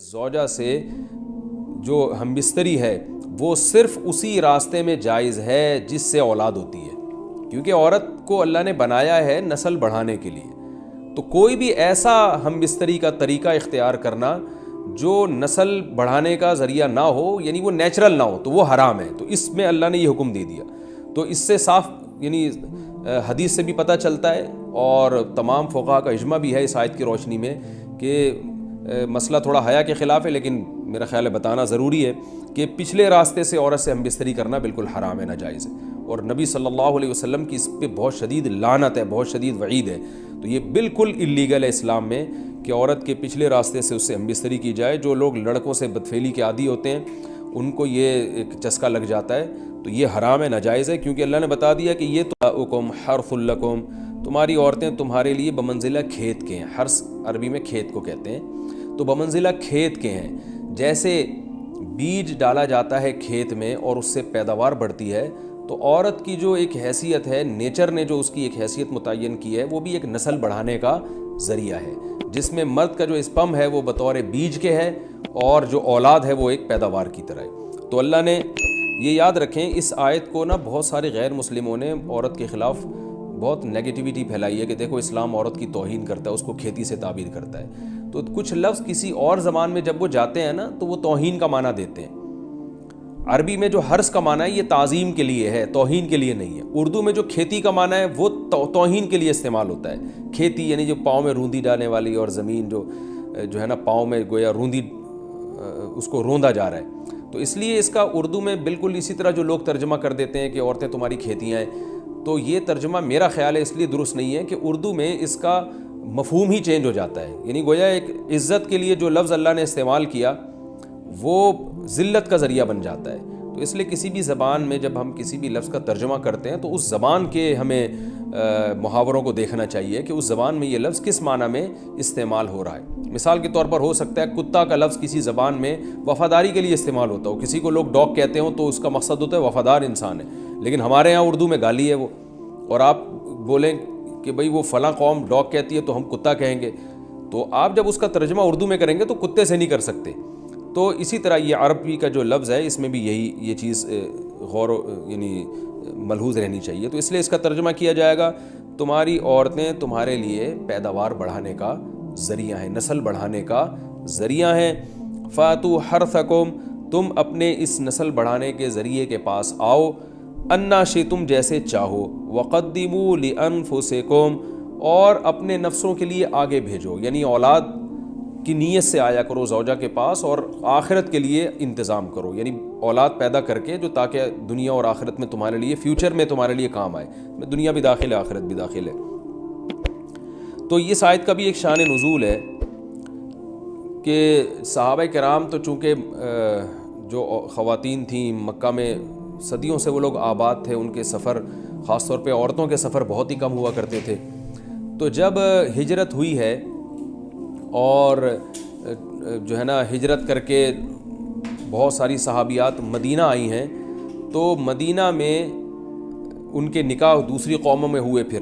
زوجہ سے جو ہم بستری ہے وہ صرف اسی راستے میں جائز ہے جس سے اولاد ہوتی ہے، کیونکہ عورت کو اللہ نے بنایا ہے نسل بڑھانے کے لیے۔ تو کوئی بھی ایسا ہم بستری کا طریقہ اختیار کرنا جو نسل بڑھانے کا ذریعہ نہ ہو، یعنی وہ نیچرل نہ ہو، تو وہ حرام ہے۔ تو اس میں اللہ نے یہ حکم دے دیا۔ تو اس سے صاف یعنی حدیث سے بھی پتہ چلتا ہے، اور تمام فقہا کا اجماع بھی ہے اس آیت کی روشنی میں کہ مسئلہ تھوڑا حیا کے خلاف ہے، لیکن میرا خیال ہے بتانا ضروری ہے کہ پچھلے راستے سے عورت سے ہم بستری کرنا بالکل حرام ہے، ناجائز ہے، اور نبی صلی اللہ علیہ وسلم کی اس پہ بہت شدید لعنت ہے، بہت شدید وعید ہے۔ تو یہ بالکل اللیگل ہے اسلام میں کہ عورت کے پچھلے راستے سے اس سے ہم بستری کی جائے۔ جو لوگ لڑکوں سے بدفعلی کے عادی ہوتے ہیں ان کو یہ ایک چسکا لگ جاتا ہے، تو یہ حرام ہے، ناجائز ہے، کیونکہ اللہ نے بتا دیا کہ یہ تو حرث لکم، تمہاری عورتیں تمہارے لیے بمنزلہ کھیت کے ہیں۔ حرث عربی میں کھیت کو کہتے ہیں، تو بمنزلہ کھیت کے ہیں۔ جیسے بیج ڈالا جاتا ہے کھیت میں اور اس سے پیداوار بڑھتی ہے، تو عورت کی جو ایک حیثیت ہے، نیچر نے جو اس کی ایک حیثیت متعین کی ہے، وہ بھی ایک نسل بڑھانے کا ذریعہ ہے، جس میں مرد کا جو اسپم ہے وہ بطور بیج کے ہے، اور جو اولاد ہے وہ ایک پیداوار کی طرح ہے۔ تو اللہ نے یہ یاد رکھیں، اس آیت کو نا بہت سارے غیر مسلموں نے عورت کے خلاف بہت نیگیٹیوٹی پھیلائی ہے کہ دیکھو اسلام عورت کی توہین کرتا ہے، اس کو کھیتی سے تعبیر کرتا ہے۔ تو کچھ لفظ کسی اور زبان میں جب وہ جاتے ہیں نا تو وہ توہین کا معنی دیتے ہیں۔ عربی میں جو حرث کا معنی ہے یہ تعظیم کے لیے ہے، توہین کے لیے نہیں ہے۔ اردو میں جو کھیتی کا معنی ہے وہ توہین کے لیے استعمال ہوتا ہے۔ کھیتی یعنی جو پاؤں میں روندی ڈالنے والی، اور زمین جو ہے نا پاؤں میں گویا روندی، اس کو روندا جا رہا ہے۔ تو اس لیے اس کا اردو میں بالکل اسی طرح جو لوگ ترجمہ کر دیتے ہیں کہ عورتیں تمہاری کھیتیاں ہیں، تو یہ ترجمہ میرا خیال ہے اس لیے درست نہیں ہے کہ اردو میں اس کا مفہوم ہی چینج ہو جاتا ہے۔ یعنی گویا ایک عزت کے لیے جو لفظ اللہ نے استعمال کیا وہ ذلت کا ذریعہ بن جاتا ہے۔ تو اس لیے کسی بھی زبان میں جب ہم کسی بھی لفظ کا ترجمہ کرتے ہیں تو اس زبان کے ہمیں محاوروں کو دیکھنا چاہیے کہ اس زبان میں یہ لفظ کس معنی میں استعمال ہو رہا ہے۔ مثال کے طور پر ہو سکتا ہے کتا کا لفظ کسی زبان میں وفاداری کے لیے استعمال ہوتا ہو، کسی کو لوگ ڈاگ کہتے ہوں تو اس کا مقصد ہوتا ہے وفادار انسان ہے، لیکن ہمارے ہاں اردو میں گالی ہے وہ، اور آپ بولیں کہ بھئی وہ فلاں قوم ڈاگ کہتی ہے تو ہم کتا کہیں گے، تو آپ جب اس کا ترجمہ اردو میں کریں گے تو کتے سے نہیں کر سکتے۔ تو اسی طرح یہ عربی کا جو لفظ ہے اس میں بھی یہ چیز غور یعنی ملحوظ رہنی چاہیے۔ تو اس لیے اس کا ترجمہ کیا جائے گا تمہاری عورتیں تمہارے لیے پیداوار بڑھانے کا ذریعہ ہیں، نسل بڑھانے کا ذریعہ ہیں۔ فاتو حرثکم، تم اپنے اس نسل بڑھانے کے ذریعے کے پاس آؤ، انا شئتم، جیسے چاہو، وقدموا لانفسکم، اور اپنے نفسوں کے لیے آگے بھیجو، یعنی اولاد کی نیت سے آیا کرو زوجہ کے پاس، اور آخرت کے لیے انتظام کرو، یعنی اولاد پیدا کر کے جو تاکہ دنیا اور آخرت میں تمہارے لیے، فیوچر میں تمہارے لیے کام آئے، دنیا بھی داخل ہے آخرت بھی داخل ہے۔ تو اس آیت کا بھی ایک شان نزول ہے کہ صحابہ کرام تو چونکہ جو خواتین تھیں مکہ میں صدیوں سے وہ لوگ آباد تھے، ان کے سفر خاص طور پہ عورتوں کے سفر بہت ہی کم ہوا کرتے تھے۔ تو جب ہجرت ہوئی ہے اور جو ہے نا ہجرت کر کے بہت ساری صحابیات مدینہ آئی ہیں، تو مدینہ میں ان کے نکاح دوسری قوموں میں ہوئے، پھر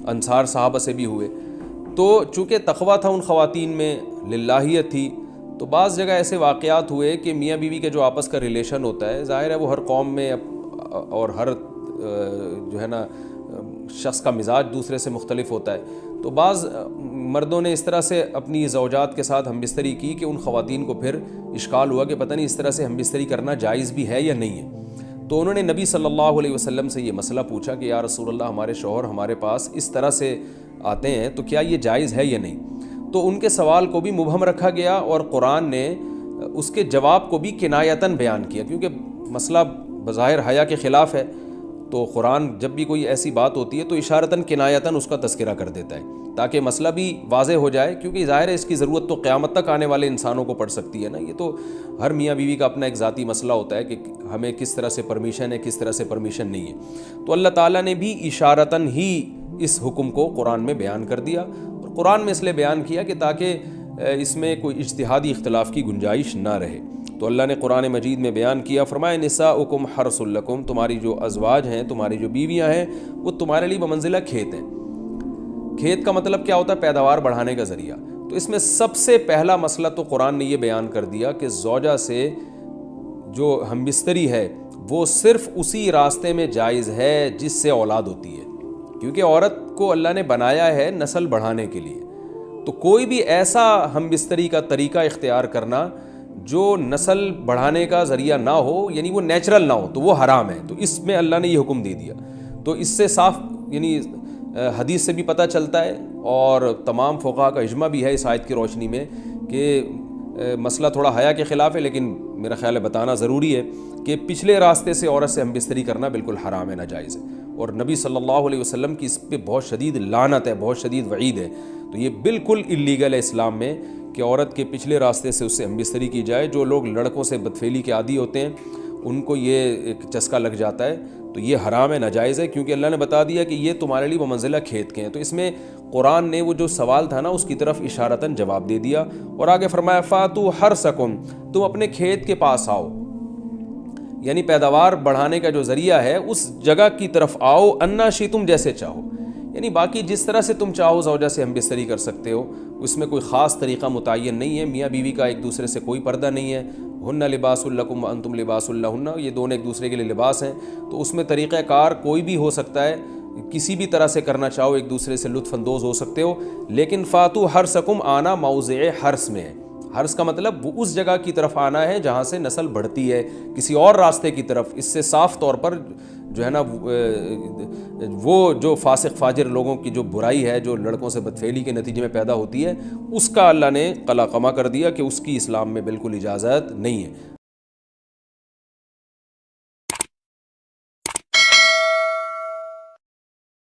انصار صحابہ سے بھی ہوئے۔ تو چونکہ تقویٰ تھا ان خواتین میں، للہیت تھی، تو بعض جگہ ایسے واقعات ہوئے کہ میاں بیوی کے جو آپس کا ریلیشن ہوتا ہے، ظاہر ہے وہ ہر قوم میں اور ہر جو ہے نا شخص کا مزاج دوسرے سے مختلف ہوتا ہے، تو بعض مردوں نے اس طرح سے اپنی زوجات کے ساتھ ہم بستری کی کہ ان خواتین کو پھر اشکال ہوا کہ پتہ نہیں اس طرح سے ہم بستری کرنا جائز بھی ہے یا نہیں ہے۔ تو انہوں نے نبی صلی اللہ علیہ وسلم سے یہ مسئلہ پوچھا کہ یا رسول اللہ، ہمارے شوہر ہمارے پاس اس طرح سے آتے ہیں تو کیا یہ جائز ہے یا نہیں؟ تو ان کے سوال کو بھی مبہم رکھا گیا، اور قرآن نے اس کے جواب کو بھی کنایتاً بیان کیا، کیونکہ مسئلہ بظاہر حیا کے خلاف ہے، تو قرآن جب بھی کوئی ایسی بات ہوتی ہے تو اشارتاً کنایتاً اس کا تذکرہ کر دیتا ہے تاکہ مسئلہ بھی واضح ہو جائے، کیونکہ ظاہر ہے اس کی ضرورت تو قیامت تک آنے والے انسانوں کو پڑ سکتی ہے نا۔ یہ تو ہر میاں بیوی کا اپنا ایک ذاتی مسئلہ ہوتا ہے کہ ہمیں کس طرح سے پرمیشن ہے، کس طرح سے پرمیشن نہیں ہے۔ تو اللہ تعالیٰ نے بھی اشارتاً ہی اس حکم کو قرآن میں بیان کر دیا، اور قرآن میں اس لیے بیان کیا کہ تاکہ اس میں کوئی اجتہادی اختلاف کی گنجائش نہ رہے۔ تو اللہ نے قرآن مجید میں بیان کیا، فرمایا نساؤکم حرث لکم، تمہاری جو ازواج ہیں، تمہاری جو بیویاں ہیں، وہ تمہارے لیے بمنزلہ کھیت ہیں۔ کھیت کا مطلب کیا ہوتا ہے؟ پیداوار بڑھانے کا ذریعہ۔ تو اس میں سب سے پہلا مسئلہ تو قرآن نے یہ بیان کر دیا کہ زوجہ سے جو ہم بستری ہے وہ صرف اسی راستے میں جائز ہے جس سے اولاد ہوتی ہے، کیونکہ عورت کو اللہ نے بنایا ہے نسل بڑھانے کے لیے. تو کوئی بھی ایسا ہم بستری کا طریقہ اختیار کرنا جو نسل بڑھانے کا ذریعہ نہ ہو، یعنی وہ نیچرل نہ ہو، تو وہ حرام ہے. تو اس میں اللہ نے یہ حکم دے دیا. تو اس سے صاف یعنی حدیث سے بھی پتہ چلتا ہے، اور تمام فقہاء کا اجماع بھی ہے اس آیت کی روشنی میں کہ مسئلہ تھوڑا حیا کے خلاف ہے، لیکن میرا خیال ہے بتانا ضروری ہے کہ پچھلے راستے سے عورت سے ہم بستری کرنا بالکل حرام ہے، ناجائز ہے. اور نبی صلی اللہ علیہ وسلم کی اس پہ بہت شدید لعنت ہے، بہت شدید وعید ہے. تو یہ بالکل اللیگل ہے اسلام میں کہ عورت کے پچھلے راستے سے اس سے ہم بستری کی جائے. جو لوگ لڑکوں سے بدفعلی کے عادی ہوتے ہیں ان کو یہ ایک چسکا لگ جاتا ہے، تو یہ حرام ہے، ناجائز ہے، کیونکہ اللہ نے بتا دیا کہ یہ تمہارے لیے بمنزلہ کھیت کے ہیں. تو اس میں قرآن نے وہ جو سوال تھا نا اس کی طرف اشارتاً جواب دے دیا، اور آگے فرمایا فاتو حرثکم، تم اپنے کھیت کے پاس آؤ، یعنی پیداوار بڑھانے کا جو ذریعہ ہے اس جگہ کی طرف آؤ، انا شئتم، جیسے چاہو، یعنی باقی جس طرح سے تم چاہو زوجہ سے ہم بستری کر سکتے ہو، اس میں کوئی خاص طریقہ متعین نہیں ہے. میاں بیوی کا ایک دوسرے سے کوئی پردہ نہیں ہے. ہن لباس لکم وانتم لباس لہن، یہ دونوں ایک دوسرے کے لیے لباس ہیں. تو اس میں طریقہ کار کوئی بھی ہو سکتا ہے، کسی بھی طرح سے کرنا چاہو ایک دوسرے سے لطف اندوز ہو سکتے ہو. لیکن فاتو حرثکم، آنا موضع حرث میں ہے. حرث کا مطلب وہ اس جگہ کی طرف آنا ہے جہاں سے نسل بڑھتی ہے، کسی اور راستے کی طرف. اس سے صاف طور پر جو ہے نا وہ جو فاسق فاجر لوگوں کی جو برائی ہے، جو لڑکوں سے بدفعلی کے نتیجے میں پیدا ہوتی ہے، اس کا اللہ نے قلع قمع کر دیا کہ اس کی اسلام میں بالکل اجازت نہیں ہے.